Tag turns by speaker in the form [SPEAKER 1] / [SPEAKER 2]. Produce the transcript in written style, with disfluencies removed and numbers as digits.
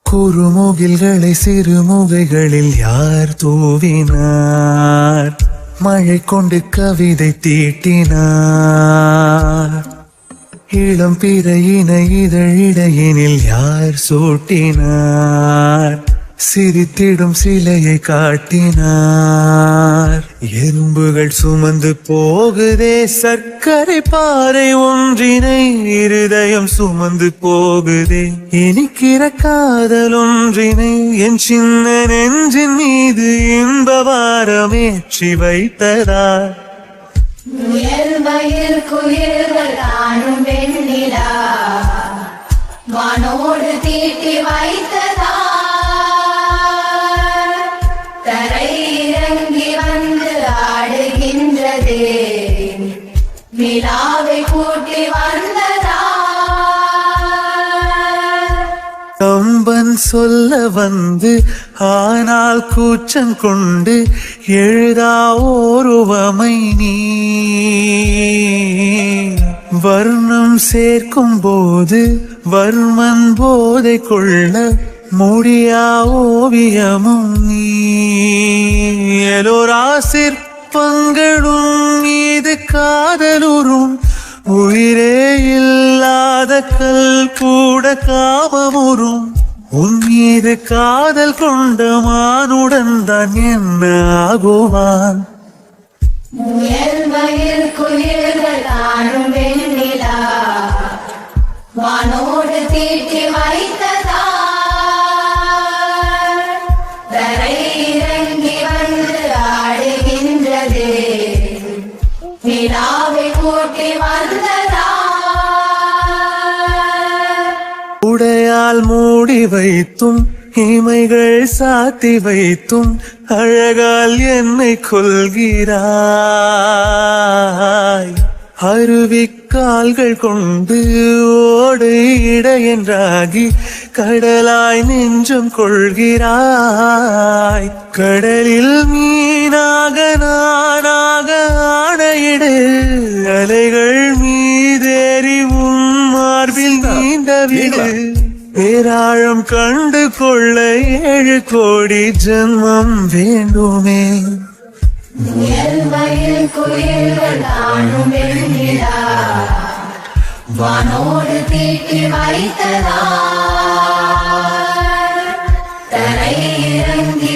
[SPEAKER 1] குறுமுகில்களை சிறுமுகைகளில் யார் தூவினார்? மழை கொண்டு கவிதை தீட்டினார். இளம் பிறையினை இதழிடையினில் யார் சூட்டினார்? சிரித்திடும் சிலையை காட்டினார். எறும்புகள் சுமந்து போகுதே சர்க்கரை பாறை ஒன்றினை, இருதயம் சுமந்து போகுதே இனிக்கிற காதல் ஒன்றினை. என் சின்ன நெஞ்சின் மீது இன்ப வாரமேற்றி வைத்ததார்.
[SPEAKER 2] முயல்மயில் குயில்கள் காணும் வெண்ணிலா வானோடு தீட்டி வைத்ததா. தரை இறங்கி வந்து ஆடுகின்றதே நிலாவை கூட்டி வந்ததா.
[SPEAKER 1] கம்பன் சொல்ல வந்து ஆனால் கூச்சம் கொண்டு எழுதா ஓருவமை நீ. வர்ணம் சேர்க்கும் போது வர்மன் போதை கொள்ள முடியா ஓவியமும் நீ. எலோரா சிற்பங்களும் மீது காதலுறும், உயிரே இல்லாத கல் கூட காமமுறும். உன் மீது காதல் கொண்ட மானுடன் தான் என்ன ஆகுவான்?
[SPEAKER 2] முயல்மயில் குயில்கள் காணும் வெண்ணிலா வானோடு தீட்டி வைத்ததா. தரை இறங்கி வந்து ஆடுகின்றதே நிலாவை கூட்டி வந்ததா.
[SPEAKER 1] உடையால் மூடி வைத்தும் இமைகள் சாத்தி வைத்தும் அழகால் என்னை கொள்கிறாய். அருவிக்கால்கள் கொண்டு ஓடு இடையென்றாகி கடலாய் நெஞ்சம் கொள்கிறாய். கடலில் மீனாக நானாக ஆணையிடு, அலைகள் மீதேறி உன் மார்பில் நீண்ட விடு. பேராழம் கண்டு கொள்ள 7 கோடி ஜென்மம் வேண்டுமே.
[SPEAKER 2] முயல்மயில் குயில்கள் காணும் வெண்ணிலா வானோடு தீட்டி வைத்ததா. தரை இறங்கி